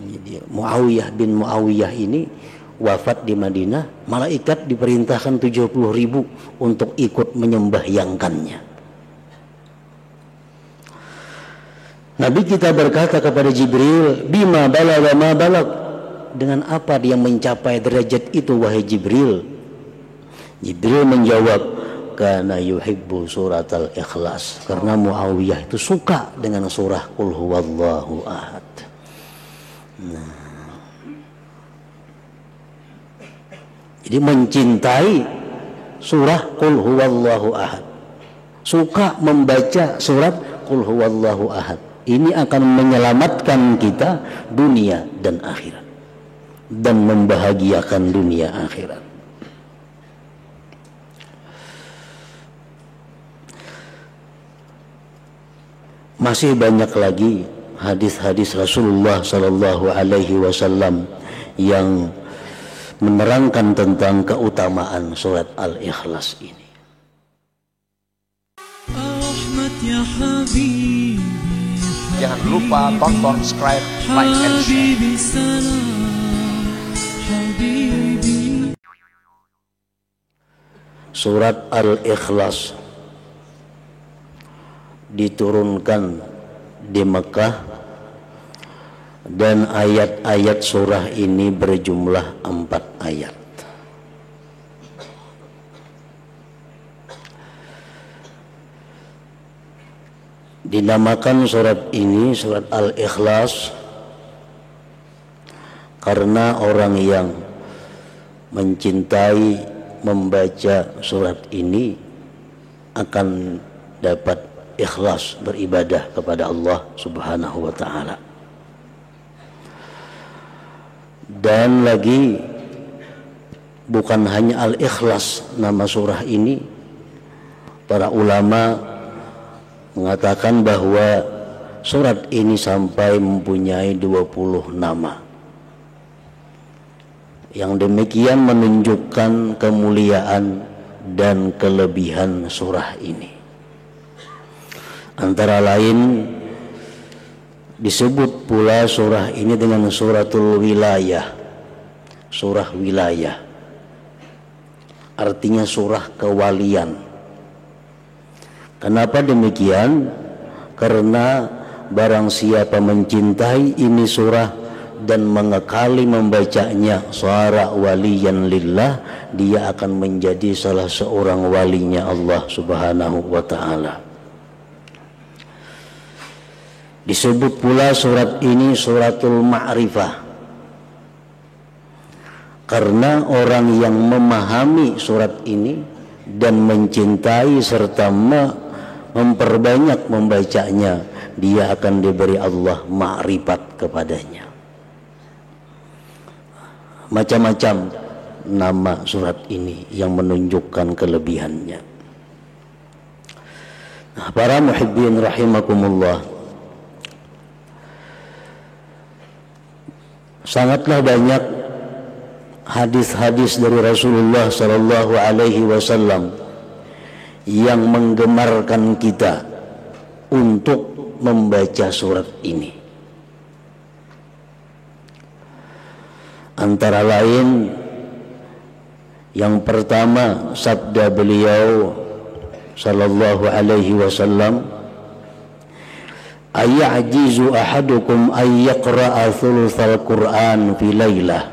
Jadi Muawiyah bin Muawiyah ini wafat di Madinah, malaikat diperintahkan 70.000 untuk ikut menyembahyangkannya. Nabi kita berkata kepada Jibril, bima balagha ma balag, dengan apa dia mencapai derajat itu wahai Jibril? Jibril menjawab, kana yuhibbu surat al-ikhlas, karena Muawiyah itu suka dengan surah qul huwallahu ahad. Jadi mencintai surah qul huwallahu ahad, suka membaca surat qul huwallahu ahad. Ini akan menyelamatkan kita dunia dan akhirat, dan membahagiakan dunia akhirat. Masih banyak lagi hadis-hadis Rasulullah sallallahu alaihi wasallam yang menerangkan tentang keutamaan surat Al-Ikhlas ini. Jangan lupa tonton, subscribe, like, and share. Surat Al-Ikhlas diturunkan di Mekah, dan ayat-ayat surah ini berjumlah 4 ayat. Dinamakan surat ini surat Al-Ikhlas karena orang yang mencintai membaca surat ini akan dapat ikhlas beribadah kepada Allah Subhanahu wa ta'ala. Dan lagi bukan hanya Al-Ikhlas nama surah ini, para ulama mengatakan bahwa surat ini sampai mempunyai 20 nama. Yang demikian menunjukkan kemuliaan dan kelebihan surah ini. Antara lain disebut pula surah ini dengan suratul wilayah, surah wilayah, artinya surah kewalian. Kenapa demikian? Karena barang siapa mencintai ini surah dan mengekali membacanya sara waliyan lillah, dia akan menjadi salah seorang walinya Allah Subhanahu wa ta'ala. Disebut pula surat ini suratul ma'rifah karena orang yang memahami surat ini dan mencintai serta memperbanyak membacanya, dia akan diberi Allah ma'rifat kepadanya. Macam-macam nama surat ini yang menunjukkan kelebihannya. Nah, para muhibbin rahimakumullah, sangatlah banyak hadis-hadis dari Rasulullah sallallahu alaihi wasallam yang menggemarkan kita untuk membaca surat ini. Antara lain yang pertama sabda beliau sallallahu alaihi wasallam, ayajizu ahadukum ay yaqra'a thulutsal Qur'an fi lailah,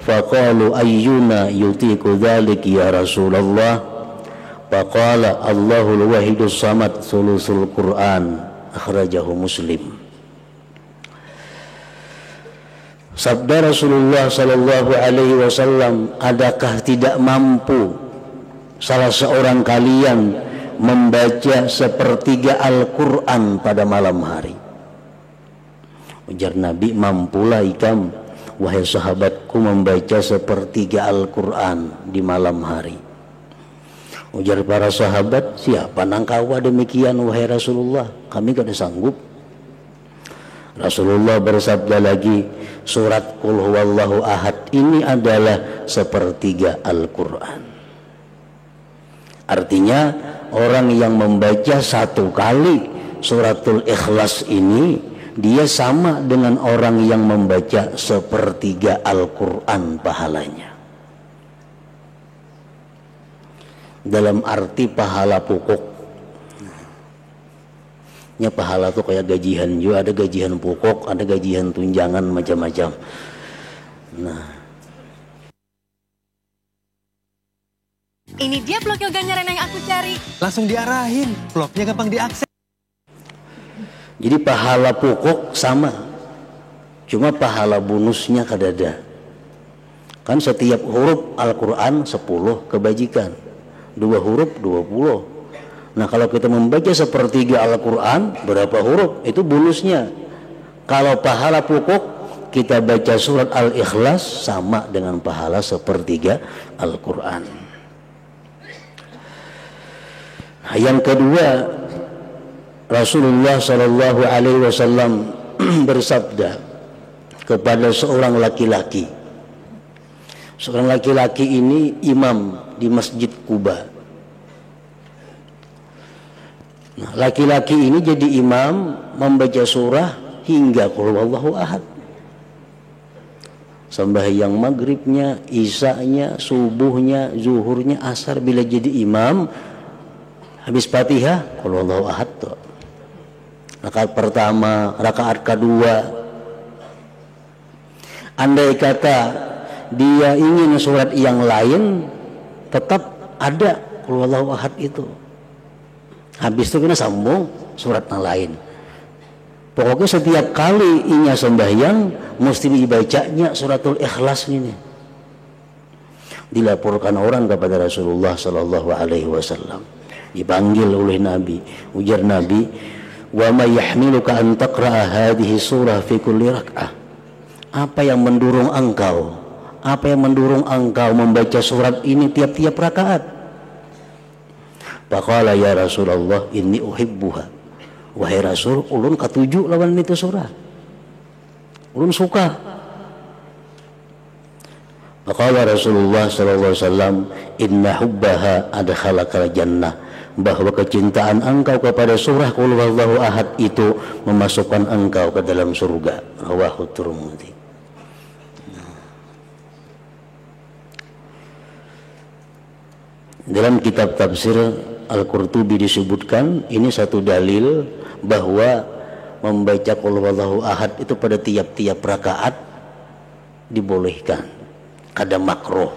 faqalu ayyuna yutiku dzalik ya Rasulullah, faqala Allahul wahidus samad thulutsul Qur'an, akhrajahu Muslim. Sabda Rasulullah sallallahu alaihi wasallam, adakah tidak mampu salah seorang kalian membaca sepertiga Al-Quran pada malam hari? Ujar Nabi, mampulah ikam wahai sahabatku membaca sepertiga Al-Quran di malam hari. Ujar para sahabat, siapa nangkawa demikian wahai Rasulullah, kami kada sanggup. Rasulullah bersabda lagi, surat Qul huwallahu ahad ini adalah sepertiga Al-Quran. Artinya orang yang membaca satu kali suratul Ikhlas ini dia sama dengan orang yang membaca sepertiga Al-Quran pahalanya. Dalam arti pahala pokok. Ya, pahala tuh kayak gajian juga, ada gajian pokok, ada gajian tunjangan, macam-macam. Nah, ini dia blog yoga nyaren yang aku cari. Langsung diarahin, blognya gampang diakses. jadi pahala pokok sama, cuma pahala bonusnya kadada. Kan setiap huruf Al-Quran 10 kebajikan, 2 huruf 20. Nah, kalau kita membaca sepertiga Al-Quran, berapa huruf? Itu bonusnya. Kalau pahala pokok, kita baca surat Al-Ikhlas sama dengan pahala sepertiga Al-Quran. Nah, yang kedua, Rasulullah Shallallahu Alaihi Wasallam bersabda kepada seorang laki-laki. Seorang laki-laki ini imam di Masjid Quba. Nah, laki-laki ini jadi imam membaca surah hingga qul huwallahu ahad. Sembahyang maghribnya, isanya, subuhnya, zuhurnya, asar, bila jadi imam habis Fatihah qul huwallahu ahad tuh. Rakaat pertama, rakaat kedua, andai kata dia ingin surat yang lain, tetap ada qul huwallahu ahad itu. Habis itu kita sambung surat yang lain. Pokoknya setiap kali inya sembahyang mesti dibacanya suratul Ikhlas ini. Dilaporkan orang kepada Rasulullah Sallallahu Alaihi Wasallam. Dipanggil oleh Nabi. Ujar Nabi, wa ma yahmiluka an taqra'a hadhihi surah fi kulli rak'ah. Apa yang mendorong engkau? Apa yang mendorong engkau membaca surat ini tiap-tiap rakaat? Faqala ya Rasulullah inni uhibbuha. Wahai Rasul, ulun katuju lawan itu surah. Ulun suka. Faqala Rasulullah sallallahu alaihi wasallam inna hubbaha adkhalakal jannah. Bahwa kecintaan engkau kepada surah qul huwallahu ahad itu memasukkan engkau ke dalam surga. Rawahu Tirmidzi. Dalam kitab tafsir Al-Qurtubi disebutkan ini satu dalil bahwa membaca qul huwallahu ahad itu pada tiap-tiap rakaat dibolehkan. Kada makruh.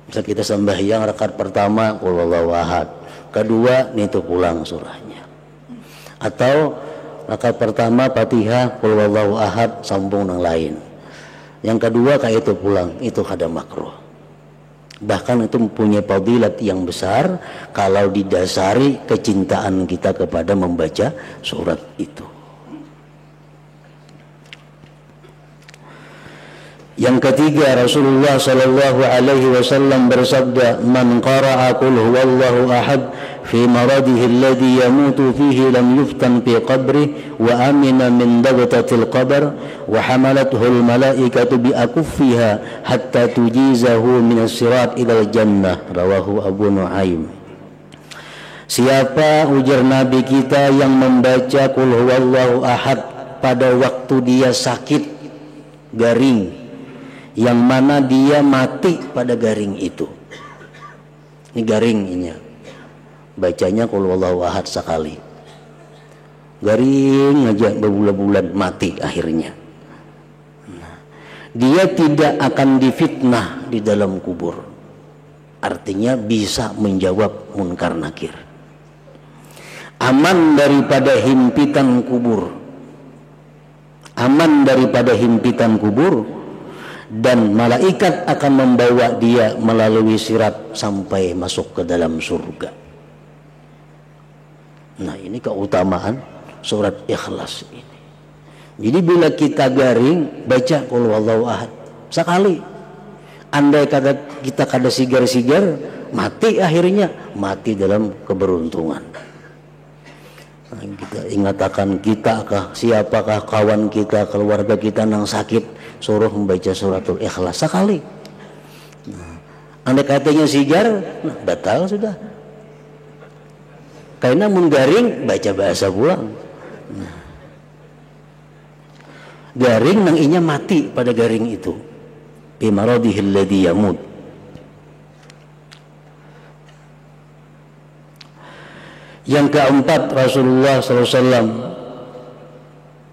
Misal kita sembahyang rakaat pertama qul huwallahu ahad, kedua itu pulang surahnya. Atau rakaat pertama Fatihah qul huwallahu ahad sambung yang lain. Yang kedua kayak itu pulang, itu kada makruh. Bahkan itu mempunyai fadilat yang besar kalau didasari kecintaan kita kepada membaca surat itu. Yang ketiga, Rasulullah sallallahu alaihi wasallam bersabda, "Man qara'a qul huwallahu ahad fi maradihi alladhi yamutu fihi lam yuftan fi qabrihi wa amina min dagtatil qabr wa hamalathu al malaikatu bi akuffiha hatta tujizahu min as-sirat ila al-jannah." Rawahu Abu Nuaim. Siapa, ujar Nabi kita, yang membaca qul huwallahu ahad pada waktu dia sakit garing, yang mana dia mati pada garing itu. Ini garing ini. Bacanya qul huwallahu ahad sekali. Garing aja berbulan-bulan mati akhirnya. Nah, dia tidak akan difitnah di dalam kubur. Artinya bisa menjawab munkar nakir. Aman daripada himpitan kubur. Aman daripada himpitan kubur. Dan malaikat akan membawa dia melalui sirat sampai masuk ke dalam surga. Nah, ini keutamaan surat Ikhlas ini. Jadi bila kita garing baca qul huwallahu ahad sekali. Andai kata kita kada sigar-sigar, mati akhirnya, mati dalam keberuntungan. Nah, kita ingatakan kita kah, siapakah kawan kita, keluarga kita yang sakit, suruh membaca suratul Ikhlas sekali. Nah, andai katanya sigar, nah, batal sudah. Karena menggaring baca bahasa pulang. Nah, garing nang inya mati pada garing itu. Bi maradihil ladzi yamut. Yang keempat, Rasulullah SAW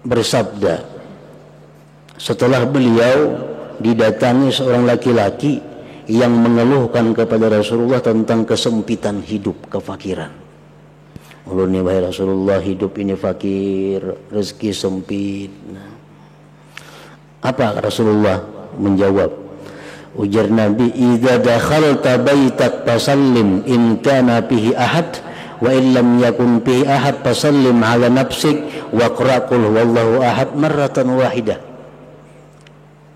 bersabda setelah beliau didatangi seorang laki-laki yang mengeluhkan kepada Rasulullah tentang kesempitan hidup, kefakiran. Ulun wahai Rasulullah, hidup ini fakir, rezeki sempit. Nah, apa Rasulullah menjawab? Ujar Nabi, idza dakhalta baitak fasallim in kana fihi ahad wa in lam yakun fihi ahad fasallim ala nafsik wa qra qul huwallahu ahad marratan wahidah.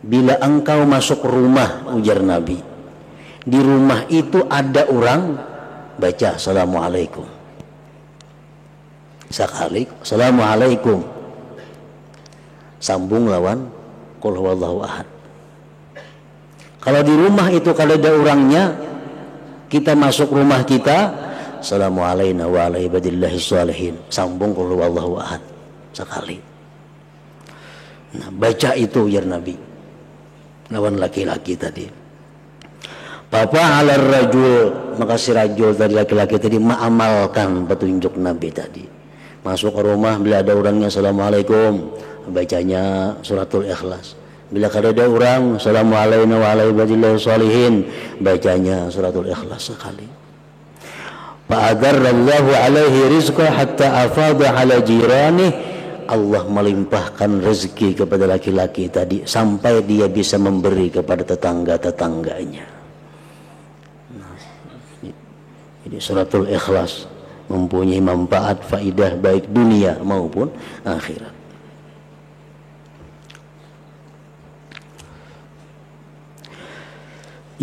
Bila engkau masuk rumah, ujar Nabi, di rumah itu ada orang, baca assalamualaikum sekali, assalamualaikum, sambung lawan qul huwallahu ahad. Kalau di rumah itu kalau ada orangnya, kita masuk rumah kita, assalamualaikum wa ala ibadillahi sholihin, sambung qul huwallahu ahad sekali. Nah, baca itu ujar Nabi lawan laki-laki tadi. Papa ala rajul, maka si rajul tadi, laki-laki tadi mengamalkan petunjuk Nabi tadi. Masuk ke rumah, bila ada orangnya assalamualaikum, bacanya suratul Ikhlas. Bila ada orang assalamualaikum wa ala ibadillahi sholihin, bacanya suratul Ikhlas sekali. Fa'adarrallahu alaihi rizqa hatta afadha ala jirani. Allah melimpahkan rezeki kepada laki-laki tadi sampai dia bisa memberi kepada tetangga-tetangganya. Nah, jadi suratul Ikhlas mempunyai manfaat, faidah baik dunia maupun akhirat.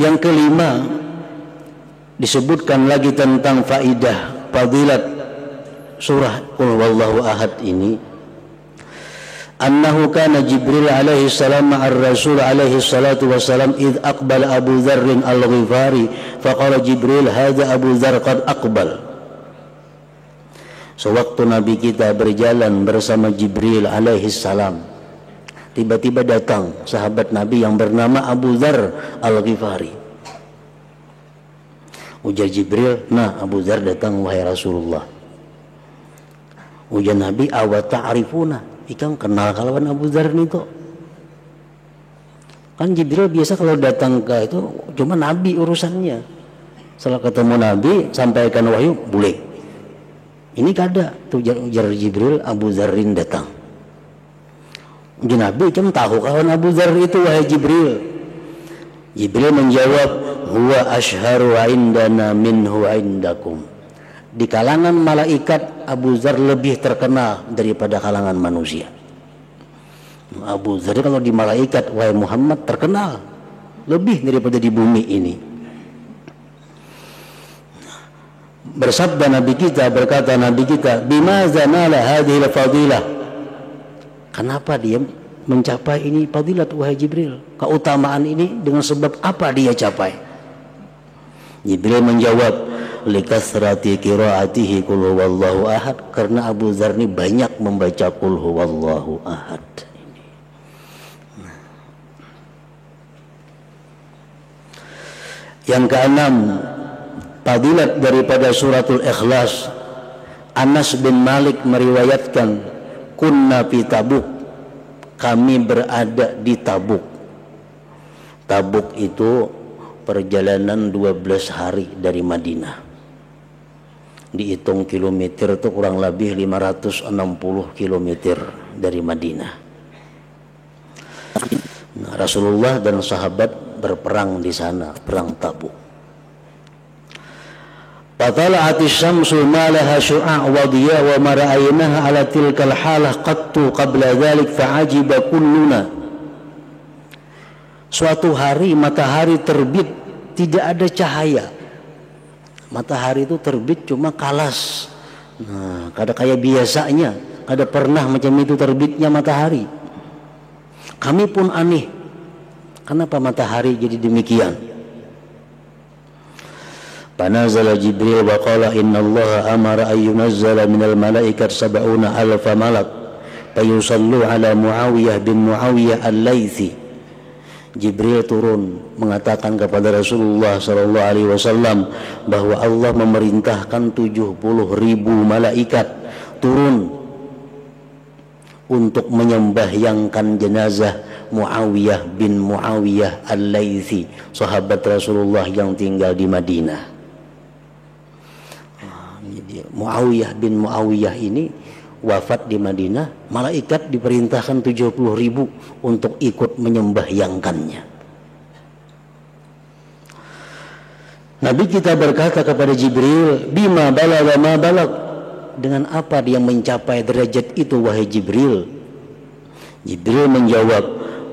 Yang kelima, disebutkan lagi tentang faidah fadilat surah Qul Huwallahu Ahad ini. Annahu kana Jibril alaihi salam ma'ar Rasul alaihi salatu wassalam id aqbala Abu Dzar al-Ghifari faqala Jibril hadza Abu Dzar qad aqbal. Sewaktu Nabi kita berjalan bersama Jibril alaihi salam, tiba-tiba datang sahabat Nabi yang bernama Abu Dzar al-Ghifari. Ujar Jibril, nah Abu Dzar datang wahai Rasulullah. Ujar Nabi, awa ta'rifuna, ikang kenal kalawan Abu Dzar itu. Kan Jibril biasa kalau datang ke itu cuma Nabi urusannya. Setelah ketemu Nabi sampaikan wahyu boleh. Ini kada tuh ujar Jibril, Abu Dzarin datang. Ujar Nabi, ikang tahu kalawan Abu Dzar itu wahai Jibril. Jibril menjawab, huwa ashharu indana minhu indakum. Di kalangan malaikat Abu Dzar lebih terkenal daripada kalangan manusia. Abu Dzar kalau di malaikat wahai Muhammad terkenal lebih daripada di bumi ini. Bersabda Nabi kita, berkata Nabi kita, bimaza nala hadhil fadilah. Kenapa dia mencapai ini fadilat wahai Jibril? Keutamaan ini dengan sebab apa dia capai? Jibril menjawab, likasrati qiraatihi qul huwallahu ahad, karena Abu Dzar ini banyak membaca qul huwallahu ahad. Yang keenam, fadilat daripada suratul Ikhlas. Anas bin Malik meriwayatkan, kunna fi Tabuk, kami berada di Tabuk. Tabuk itu perjalanan 12 hari dari Madinah. Dihitung kilometer itu kurang lebih 560 kilometer dari Madinah. Nah, Rasulullah dan sahabat berperang di sana, perang Tabuk. Fatala'atis syamsu ma laha syu'a' wa diya wa ma ra'aynaha 'ala tilkal halah qattu qabla dhalik fa'ajiba kulluna. Suatu hari matahari terbit, tidak ada cahaya. Matahari itu terbit cuma kalas. Nah, kada kayak biasanya, kada pernah macam itu terbitnya matahari. Kami pun aneh, kenapa matahari jadi demikian? Panazala Jibril wa qala innallaha amara ayyunazzala minal malaikat sab'una alfa malak fayusallu ala Muawiyah bin Muawiyah al-Laythi. Jibril turun mengatakan kepada Rasulullah SAW bahwa Allah memerintahkan 70.000 malaikat turun untuk menyembahyangkan jenazah Muawiyah bin Muawiyah al-Laythi, sahabat Rasulullah yang tinggal di Madinah. Muawiyah bin Muawiyah ini wafat di Madinah, malaikat diperintahkan 70.000 untuk ikut menyembahyangkannya. Nabi kita berkata kepada Jibril, bima balagha ma balag, dengan apa dia mencapai derajat itu wahai Jibril? Jibril menjawab,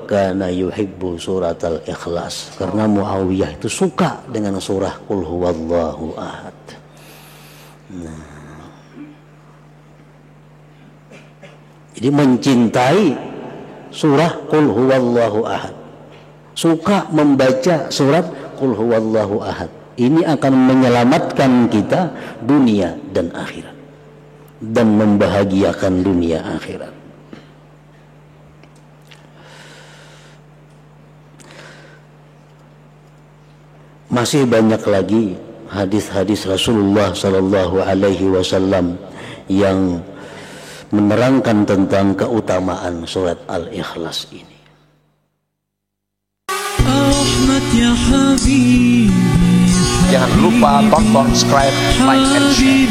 kana yuhibbu surat al-ikhlas, karena Muawiyah itu suka dengan surah qul huwallahu ahad. Jadi mencintai surah qul huwallahu ahad, suka membaca surat qul huwallahu ahad. Ini akan menyelamatkan kita dunia dan akhirat dan membahagiakan dunia akhirat. Masih banyak lagi hadis-hadis Rasulullah sallallahu alaihi wasallam yang menerangkan tentang keutamaan surat Al-Ikhlas ini. Jangan lupa tonton, subscribe, like, and share.